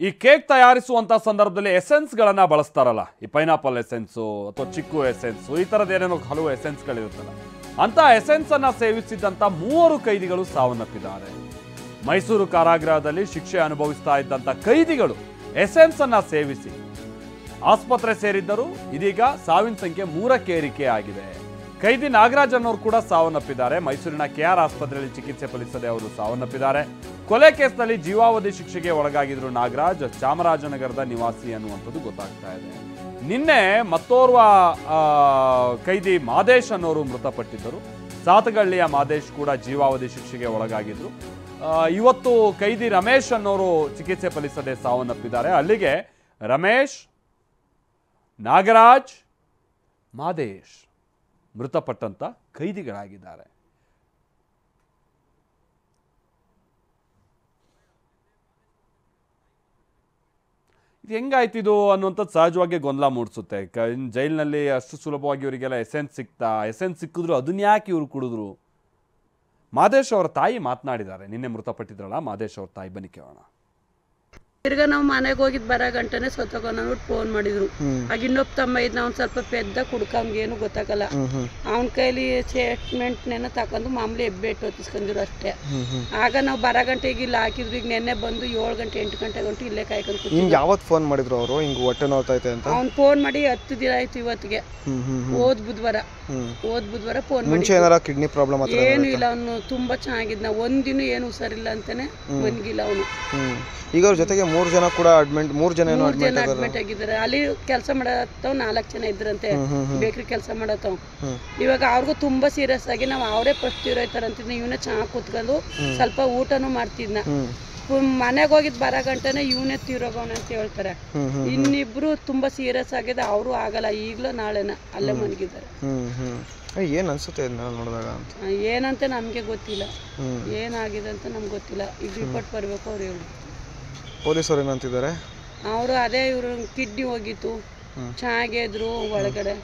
ಈ ಕೇಕ್ ತಯಾರಿಸುವಂತ ಸಂದರ್ಭದಲ್ಲಿ ಎಸೆನ್ಸ್ಗಳನ್ನ ಬಳಸ್ತಾರಲ್ಲ, ಈ ಪೈನಾಪಲ್ ಎಸೆನ್ಸು ಅಥವಾ ಚಿಕ್ಕು ಎಸೆನ್ಸು, ಈ ಥರದ ಏನೇನೋ ಹಲವು ಎಸೆನ್ಸ್ಗಳಿರುತ್ತಲ್ಲ, ಅಂತ ಎಸೆನ್ಸ್ ಅನ್ನ ಸೇವಿಸಿದಂತ 3 ಕೈದಿಗಳು ಸಾವನ್ನಪ್ಪಿದ್ದಾರೆ. ಮೈಸೂರು ಕಾರಾಗೃಹದಲ್ಲಿ ಶಿಕ್ಷೆ ಅನುಭವಿಸ್ತಾ ಇದ್ದಂತ ಕೈದಿಗಳು ಎಸೆನ್ಸ್ ಅನ್ನ ಸೇವಿಸಿ ಆಸ್ಪತ್ರೆ ಸೇರಿದ್ದರು. ಇದೀಗ ಸಾವಿನ ಸಂಖ್ಯೆ 3ಕ್ಕೆ ಏರಿಕೆ ಆಗಿದೆ. ಕೈದಿ ನಾಗರಾಜ್ ಅನ್ನೋರು ಕೂಡ ಸಾವನ್ನಪ್ಪಿದ್ದಾರೆ. ಮೈಸೂರಿನ ಕೆಆರ್ ಆಸ್ಪತ್ರೆಯಲ್ಲಿ ಚಿಕಿತ್ಸೆ ಫಲಿಸದೆ ಅವರು ಸಾವನ್ನಪ್ಪಿದ್ದಾರೆ. ಕೊಲೆ ಕೇಸ್ನಲ್ಲಿ ಜೀವಾವಧಿ ಶಿಕ್ಷೆಗೆ ಒಳಗಾಗಿದ್ರು ನಾಗರಾಜ್. ಚಾಮರಾಜನಗರದ ನಿವಾಸಿ ಅನ್ನುವಂಥದ್ದು ಗೊತ್ತಾಗ್ತಾ ಇದೆ. ನಿನ್ನೆ ಮತ್ತೋರ್ವ ಕೈದಿ ಮಾದೇಶ್ ಅನ್ನೋರು ಮೃತಪಟ್ಟಿದ್ದರು. ಸಾತಗಳ್ಳಿಯ ಮಾದೇಶ್ ಕೂಡ ಜೀವಾವಧಿ ಶಿಕ್ಷೆಗೆ ಒಳಗಾಗಿದ್ರು. ಇವತ್ತು ಕೈದಿ ರಮೇಶ್ ಅನ್ನೋರು ಚಿಕಿತ್ಸೆ ಫಲಿಸದೆ ಸಾವನ್ನಪ್ಪಿದ್ದಾರೆ. ಅಲ್ಲಿಗೆ ರಮೇಶ್, ನಾಗರಾಜ್, ಮಾದೇಶ್ ಮೃತಪಟ್ಟಂತ ಕೈದಿಗಳಾಗಿದ್ದಾರೆ. ಇದು ಹೆಂಗಾಯ್ತಿದು ಅನ್ನುವಂಥದ್ದು ಸಹಜವಾಗಿ ಗೊಂದಲ ಮೂಡಿಸುತ್ತೆ. ಜೈಲಿನಲ್ಲಿ ಅಷ್ಟು ಸುಲಭವಾಗಿ ಇವರಿಗೆಲ್ಲ ಎಸೆನ್ಸ್ ಸಿಕ್ಕಿದ್ರು ಅದನ್ನ ಯಾಕೆ ಇವರು ಕುಡಿದ್ರು? ಮಾದೇಶ್ ಅವರ ತಾಯಿ ಮಾತನಾಡಿದ್ದಾರೆ. ನಿನ್ನೆ ಮೃತಪಟ್ಟಿದ್ರಲ್ಲ ಮಾದೇಶ್ ಅವ್ರ ತಾಯಿ, ಬನ್ನಿ ಕೇಳೋಣ. ತಿರ್ಗಾ ನಾವು ಮನೆಗೆ ಹೋಗಿದ್ ಬರೋ ಗಂಟನೆ ಸತ್ತೋಗೋನ್ಬಿಟ್ಟು ಫೋನ್ ಮಾಡಿದ್ರು. ಆಗ ಇನ್ನೊಬ್ಬ ತಮ್ಮ ಇದ್ನ ಅವ್ನು ಸ್ವಲ್ಪ ಪೆದ್ದ ಕುಡ್ಕಂಗೇನು ಗೊತ್ತಾಗಲ್ಲ. ಅವನ ಕೈಲಿ ಸ್ಟೇಟ್ಮೆಂಟ್ನೇನ ತಕೊಂಡು ಮಾಮೂಲಿ ಹೆಬ್ಬೆಟ್ಟು ಹೊತ್ತಿಸ್ಕೊಂಡಿರು ಅಷ್ಟೇ. ಆಗ ನಾವು ಬರೋ ಗಂಟೆಗೆ ಇಲ್ಲಿ ಹಾಕಿದ್ರು. ಈಗ ನೆನ್ನೆ ಬಂದು 7 ಗಂಟೆ 8 ಗಂಟೆ ಗಂಟೆ ಇಲ್ಲೇ ಕಾಯ್ಕೊಂಡು. ಯಾವತ್ತು ಫೋನ್ ಮಾಡಿದ್ರು ಅವರು ಹಿಂಗ್ ಹೊಟ್ಟೆ ನೋವ್ತೈತೆ ಅಂತ? ಅವ್ನು ಫೋನ್ ಮಾಡಿ 10 ದಿನ ಆಯ್ತು ಇವತ್ತಿಗೆ. ಹೋದ್ ಬುಧವಾರ ಫೋನ್ ಮಾಡಿ. ಮುಂಚೆ ಏನಾರ ಕಿಡ್ನಿ ಪ್ರಾಬ್ಲಮ್ ಏನು ಇಲ್ಲ, ಅವನು ತುಂಬಾ ಚೆನ್ನಾಗಿದ್ನ. ಒಂದಿನ ಏನು ಹುಷಾರಿಲ್ಲ ಅಂತಾನೆ ಮನ್ಗಿಲ್ಲ ಅವನು. ಈಗ ಅವ್ರ ಜೊತೆಗೆ 3 ಜನ ಕೂಡ ಅಡ್ಮಿಟ್, 3 ಜನ ಅಡ್ಮಿಟ್ ಆಗಿದ್ದಾರೆ. ಅಲ್ಲಿ ಕೆಲಸ ಮಾಡತ್ತವ್ 4 ಜನ ಇದ್ರಂತೆ, ಬೇಕ್ರಿ ಕೆಲಸ ಮಾಡತ್ತವ್. ಇವಾಗ ಅವ್ರಿಗೂ ತುಂಬಾ ಸೀರಿಯಸ್ ಆಗಿ ನಾವು ಅವರೇ ಫಸ್ಟ್ ಇರೋಯ್ತಾರಂತಿದ್ನ. ಇವನೇ ಚೆನ್ನಾಗಿ ಕೂತ್ಕೊಂಡು ಸ್ವಲ್ಪ ಊಟನೂ ಮಾಡ್ತಿದ್ನ. ಮನೆಗೆ ಹೋಗಿದ್ ಬರೋ ಗಂಟನೆ ಇವನೇ ತೀರೋಗವನ ಅಂತ ಹೇಳ್ತಾರೆ. ಇನ್ನಿಬ್ರು ತುಂಬಾ ಸೀರಿಯಸ್ ಆಗಿದೆ. ಅವರು ಆಗಲ್ಲ, ಈಗ್ಲೂ ನಾಳೆನ ಅಲ್ಲೇ ಮನ್ಗಿದ್ದಾರೆ. ಏನ್ ಅನ್ಸುತ್ತೆ ನೋಡಿದಾಗ? ಏನಂತ ನಮ್ಗೆ ಗೊತ್ತಿಲ್ಲ, ಏನಾಗಿದೆ ಅಂತ ನಮ್ಗೆ ಗೊತ್ತಿಲ್ಲ. ಈಗ ರಿಪೋರ್ಟ್ ಬರ್ಬೇಕು ಅವ್ರು ಹೇಳಿ. ಪೊಲೀಸರು ಏನಂತಿದ್ದಾರೆ? ಅವರು ಅದೇ ಇವರು ಕಿಡ್ನಿ ಹೋಗಿತ್ತು, ಚೆನ್ನಾಗೇ ಇದ್ರು, ಒಳಗಡೆ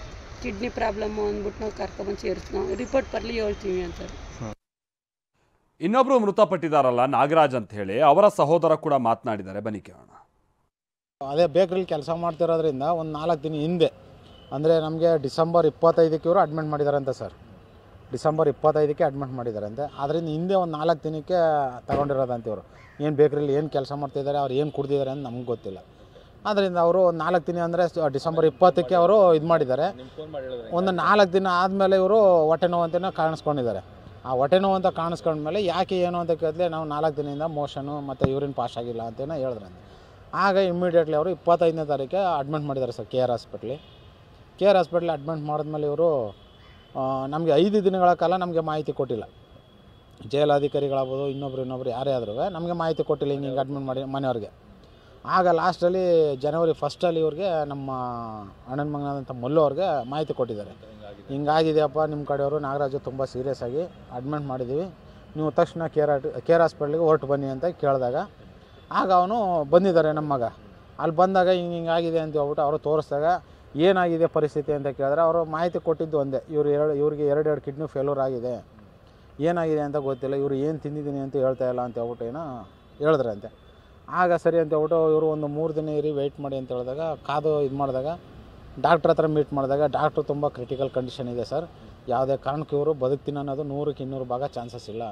ಕಿಡ್ನಿ ಪ್ರಾಬ್ಲಮ್ ಅಂದ್ಬಿಟ್ಟು ನಾವು ಕರ್ಕೊಂಡ್ಬಂದು ಸೇರಿಸ್ತೀವಿ. ನಾವು ರಿಪೋರ್ಟ್ ಬರಲಿ ಹೇಳ್ತೀವಿ ಅಂತಾರೆ. ಇನ್ನೊಬ್ರು ಮೃತಪಟ್ಟಿದಾರಲ್ಲ ನಾಗರಾಜ್ ಅಂತ ಹೇಳಿ, ಅವರ ಸಹೋದರ ಕೂಡ ಮಾತನಾಡಿದ್ದಾರೆ. ಬನ್ನಿ ಕೇಳೋಣ. ಅದೇ ಬೇಕ್ರಿಲಿ ಕೆಲಸ ಮಾಡ್ತಿರೋದ್ರಿಂದ ಒಂದು 4 ದಿನ ಹಿಂದೆ, ಅಂದರೆ ನಮಗೆ ಡಿಸೆಂಬರ್ 25ಕ್ಕೆ ಇವರು ಅಡ್ಮಿಟ್ ಮಾಡಿದಾರಂತೆ ಸರ್. ಡಿಸೆಂಬರ್ 25ಕ್ಕೆ ಅಡ್ಮಿಟ್ ಮಾಡಿದಾರಂತೆ. ಅದರಿಂದ ಹಿಂದೆ ಒಂದು 4 ದಿನಕ್ಕೆ ತಗೊಂಡಿರೋದಂತೆ. ಇವರು ಏನು ಬೇಕ್ರಿಲಿ ಏನು ಕೆಲಸ ಮಾಡ್ತಿದ್ದಾರೆ, ಅವ್ರು ಏನು ಕುಡ್ದಿದ್ದಾರೆ ಅಂತ ನಮ್ಗೆ ಗೊತ್ತಿಲ್ಲ. ಆದ್ದರಿಂದ ಅವರು ಒಂದು 4 ದಿನ ಅಂದರೆ ಡಿಸೆಂಬರ್ 20ಕ್ಕೆ ಅವರು ಇದು ಮಾಡಿದ್ದಾರೆ. ಒಂದು 4 ದಿನ ಆದಮೇಲೆ ಇವರು ಹೊಟ್ಟೆ ನೋವು ಅಂತಲೇ ಕಾಣಿಸ್ಕೊಂಡಿದ್ದಾರೆ. ಆ ಹೊಟ್ಟೆ ನೋವು ಅಂತ ಕಾಣಿಸ್ಕೊಂಡ್ಮೇಲೆ ಯಾಕೆ ಏನು ಅಂತ ಕೇಳಿದ್ರೆ, ನಾವು 4 ದಿನದಿಂದ ಮೋಷನು ಮತ್ತು ಯೂರಿನ್ ಪಾಸ್ ಆಗಿಲ್ಲ ಅಂತೇನೋ ಹೇಳಿದ್ರಂತೆ. ಆಗ ಇಮ್ಮಿಡಿಯೇಟ್ಲಿ ಅವರು 25ನೇ ತಾರೀಕೆ ಅಡ್ಮಿಟ್ ಮಾಡಿದ್ದಾರೆ ಸರ್ ಕೆ ಆರ್ ಹಾಸ್ಪಿಟ್ಲಿ. ಅಡ್ಮಿಟ್ ಮಾಡಿದ್ಮೇಲೆ ಇವರು ನಮಗೆ 5 ದಿನಗಳ ಕಾಲ ನಮಗೆ ಮಾಹಿತಿ ಕೊಟ್ಟಿಲ್ಲ. ಜೈಲಾಧಿಕಾರಿಗಳಾಗ್ಬೋದು, ಇನ್ನೊಬ್ರು ಯಾರೇ ಆದ್ರೂ ನಮಗೆ ಮಾಹಿತಿ ಕೊಟ್ಟಿಲ್ಲ ಹಿಂಗೆ ಅಡ್ಮಿಟ್ ಮಾಡಿ ಮನೆಯವ್ರಿಗೆ. ಆಗ ಲಾಸ್ಟಲ್ಲಿ ಜನವರಿ 1 ಇವ್ರಿಗೆ ನಮ್ಮ ಅಣ್ಣನ ಮಗನಾದಂಥ ಮಲ್ಲು ಅವ್ರಿಗೆ ಮಾಹಿತಿ ಕೊಟ್ಟಿದ್ದಾರೆ. ಹಿಂಗಾಗಿದೆಯಪ್ಪ ನಿಮ್ಮ ಕಡೆಯವರು, ನಾಗರಾಜು ತುಂಬ ಸೀರಿಯಸ್ ಆಗಿ ಅಡ್ಮಿಟ್ ಮಾಡಿದ್ದೀವಿ, ನೀವು ತಕ್ಷಣ ಕೆ ಆರ್ ಹಾಸ್ಪಿಟ್ಲಿಗೆ ಹೊರಟು ಬನ್ನಿ ಅಂತ ಕೇಳಿದಾಗ, ಆಗ ಅವನು ಬಂದಿದ್ದಾರೆ ನಮ್ಮ ಮಗ. ಅಲ್ಲಿ ಬಂದಾಗ ಹಿಂಗಾಗಿದೆ ಅಂತ ಹೇಳ್ಬಿಟ್ಟು ಅವರು ತೋರಿಸಿದಾಗ ಏನಾಗಿದೆ ಪರಿಸ್ಥಿತಿ ಅಂತ ಕೇಳಿದ್ರೆ, ಅವರು ಮಾಹಿತಿ ಕೊಟ್ಟಿದ್ದು ಒಂದೇ, ಇವ್ರಿಗೆ 2 ಕಿಡ್ನಿ ಫೇಲ್ಯೂರ್ ಆಗಿದೆ, ಏನಾಗಿದೆ ಅಂತ ಗೊತ್ತಿಲ್ಲ, ಇವರು ಏನು ತಿಂದಿದ್ದೀನಿ ಅಂತ ಹೇಳ್ತಾ ಇಲ್ಲ ಅಂತ ಹೇಳ್ಬಿಟ್ಟು ಏನೋ ಹೇಳಿದ್ರಂತೆ. ಆಗ ಸರಿ ಅಂತ ಹೇಳ್ಬಿಟ್ಟು ಇವರು ಒಂದು 3 ದಿನ ಇರಿ ವೆಯ್ಟ್ ಮಾಡಿ ಅಂತ ಹೇಳಿದಾಗ ಕಾದು ಇದು ಮಾಡಿದಾಗ ಡಾಕ್ಟ್ರ್ ಹತ್ರ ಮೀಟ್ ಮಾಡಿದಾಗ ಡಾಕ್ಟ್ರು ತುಂಬ ಕ್ರಿಟಿಕಲ್ ಕಂಡೀಷನ್ ಇದೆ ಸರ್, ಯಾವುದೇ ಕಾರಣಕ್ಕೂ ಇವರು ಬದುಕ್ತೀನಿ ಅನ್ನೋದು 100ಕ್ಕೆ 200 ಭಾಗ ಚಾನ್ಸಸ್ ಇಲ್ಲ.